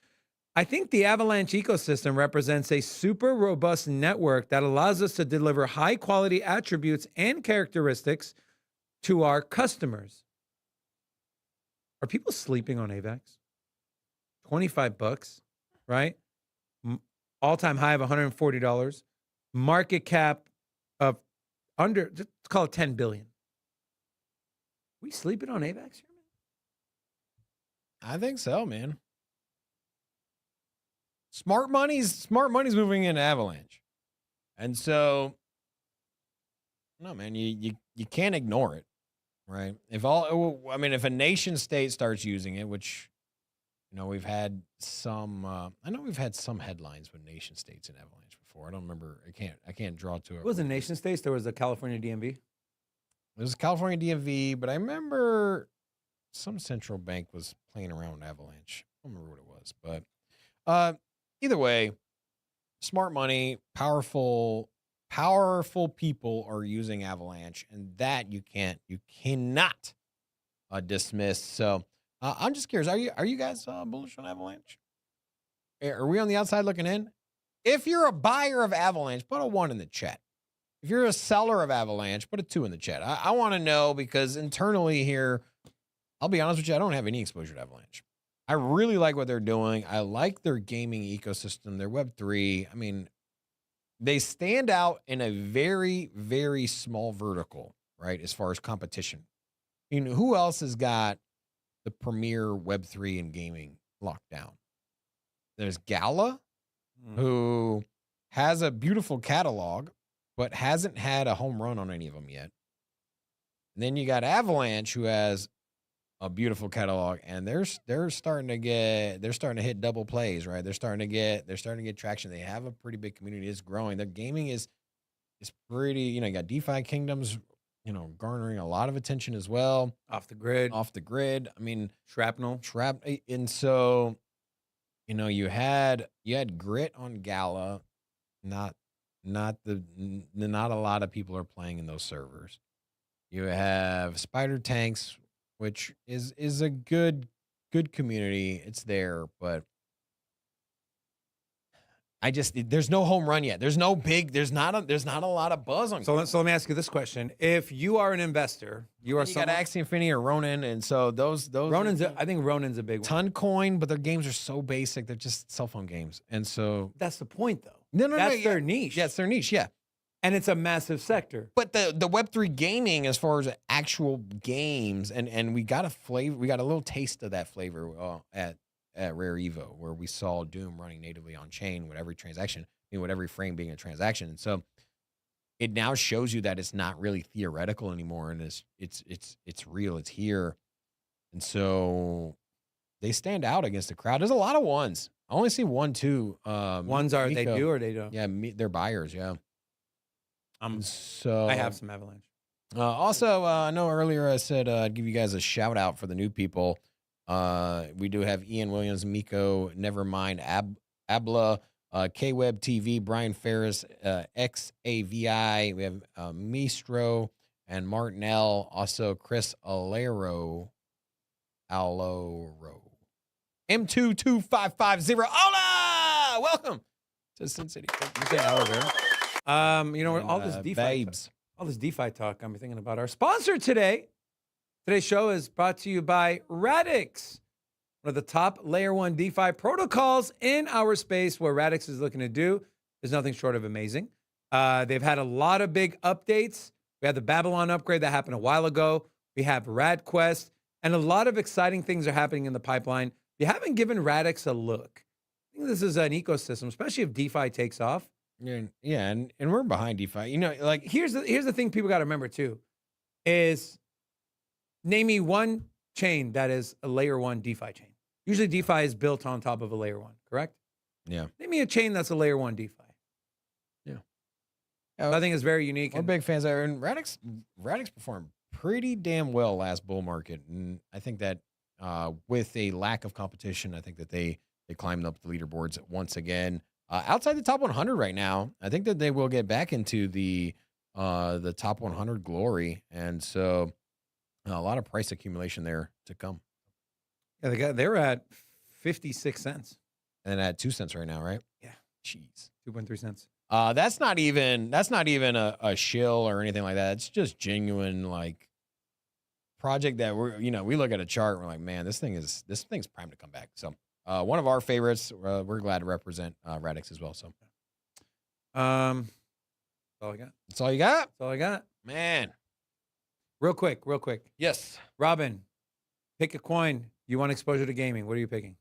I think the Avalanche ecosystem represents a super robust network that allows us to deliver high quality attributes and characteristics to our customers. Are people sleeping on AVAX? $25, right? All-time high of $140. Market cap of let's call it 10 billion. We sleeping on AVAX here, man? I think so, man. Smart money's moving into Avalanche. And so, no, man, you can't ignore it. right? If if a nation state starts using it, which we've had some. I know we've had some headlines with nation states in Avalanche before. I don't remember. I can't draw to it. It wasn't nation states. There was the California DMV. It was California DMV, but I remember some central bank was playing around with Avalanche. I don't remember what it was, but either way, smart money, powerful people are using Avalanche, and that you cannot dismiss. So I'm just curious, are you guys bullish on Avalanche? Are we on the outside looking in? If you're a buyer of Avalanche, put a 1 in the chat. If you're a seller of Avalanche, put a 2 in the chat. I want to know, because internally here, I'll be honest with you, I don't have any exposure to Avalanche. I really like what they're doing. I like their gaming ecosystem, their Web3. I mean, they stand out in a very, very small vertical, right, as far as competition. Who else has got the premier Web3 in gaming locked down? There's Gala, who has a beautiful catalog, but hasn't had a home run on any of them yet. And then you got Avalanche, who has a beautiful catalog, and they're starting to hit double plays, right? They're starting to get traction. They have a pretty big community. It's growing. Their gaming is pretty, you got DeFi Kingdoms, garnering a lot of attention as well. Off the grid. I mean, Shrapnel. And so, you had Grit on Gala. Not a lot of people are playing in those servers. You have Spider Tanks, which is a good community. It's there, but there's no home run yet. There's not a lot of buzz on. So let me ask you this question: if you are an investor, you got Axie Infinity or Ronin, and so those I think Ronin's a big one. Toncoin, but their games are so basic; they're just cell phone games, and so that's the point, though. No, that's their niche. Yeah, it's their niche. Yeah. And it's a massive sector. But the Web3 gaming, as far as actual games, and we got a little taste of that flavor at Rare Evo, where we saw Doom running natively on chain with every transaction, with every frame being a transaction. And so it now shows you that it's not really theoretical anymore, and it's real, it's here. And so they stand out against the crowd. There's a lot of ones. I only see 1, 2. Ones are Miko. They do or they don't? Yeah, they're buyers. Yeah. I have some Avalanche. Also, I know earlier I said I'd give you guys a shout out for the new people. We do have Ian Williams, Miko, Nevermind, Abla, K-Web TV, Brian Ferris, XAVI. We have Mistro and Martinell. Also, Chris Alero. M22550. Hola! Welcome to Sin City. All this DeFi talk, I'm thinking about our sponsor today. Today's show is brought to you by Radix, one of the top layer 1 DeFi protocols in our space. What Radix is looking to do is nothing short of amazing. They've had a lot of big updates. We had the Babylon upgrade that happened a while ago. We have RadQuest, and a lot of exciting things are happening in the pipeline. If you haven't given Radix a look, I think this is an ecosystem, especially if DeFi takes off. Yeah, and we're behind DeFi. Here's the thing people got to remember too, is name me one chain that is a layer 1 DeFi chain. Usually DeFi is built on top of a layer 1, correct? Yeah. Name me a chain that's a layer 1 DeFi. Yeah. I think it's very unique. We're big fans there, and Radix performed pretty damn well last bull market, and I think that with a lack of competition, I think that they climbed up the leaderboards once again. Outside the top 100 right now, I think that they will get back into the top 100 glory, and so a lot of price accumulation there to come. Yeah, they were at 56 cents, and at 2 cents right now, right? Yeah, jeez, 2.3 cents. That's not even a shill or anything like that. It's just genuine project that we look at a chart and we're like, man, this thing's primed to come back. So. One of our favorites. We're glad to represent Radix as well. So, that's all I got. That's all you got? That's all I got. Man. Real quick. Yes. Robin, pick a coin. You want exposure to gaming. What are you picking?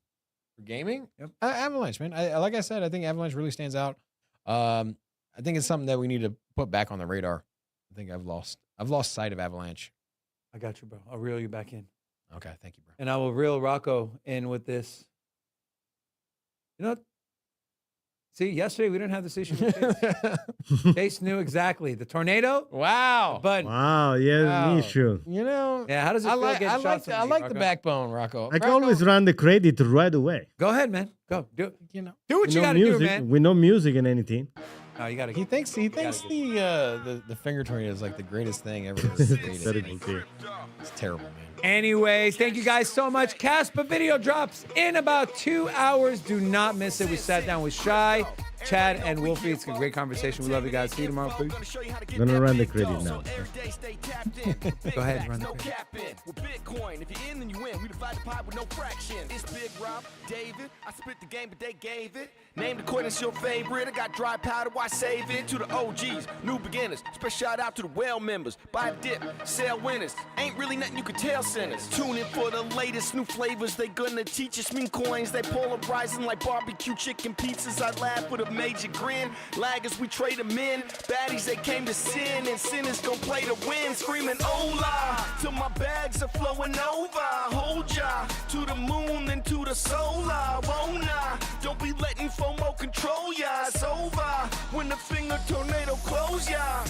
For gaming? Yep. Avalanche, man. Like I said, I think Avalanche really stands out. I think it's something that we need to put back on the radar. I think I've lost sight of Avalanche I got you, bro. I'll reel you back in. Okay, thank you, bro. And I will reel Rocco in with this. You know what? See, yesterday we didn't have this issue with Chase. Chase knew exactly. The tornado, Wow. but Wow, yes, Wow. me too. You know, yeah, how does it feel getting shots? I like the backbone, Rocco. I can always run the credit right away. Go ahead, man. Go. Do it. You know, Do what you know got to do, music. man. We know music and anything. No, you got to he thinks gotta the finger tornado is like the greatest thing ever created. Terrible thing. It's terrible, man. Anyways, thank you guys so much. Kaspa video drops in about 2 hours. Do not miss it. We sat down with Shy, Chad, and Wolfie. It's a great conversation. We love you guys. See you tomorrow, please. Gonna run the credit now. Go ahead, run the credit. With Bitcoin, if you're in, then you win. We divide the pie with no fraction. It's Big Rob, David. I spit the game, but they gave it. Name the coin, it's your favorite. I got dry powder, why save it? To the OGs, new beginners. Special shout out to the well members. Buy dip, sell winners. Ain't really nothing you can tell sinners. Tune in for the latest new flavors. They gonna teach us mean coins. They polarizing like barbecue chicken pizzas. I laugh with a major grin. Laggers, we trade them in. Baddies, they came to sin. And sinners gon' play to win. Screaming, hola, till my bags are flowing over. Hold ya to the moon and to the solar. Won't I? Don't be letting FOMO control ya. It's over when the finger tornado close ya.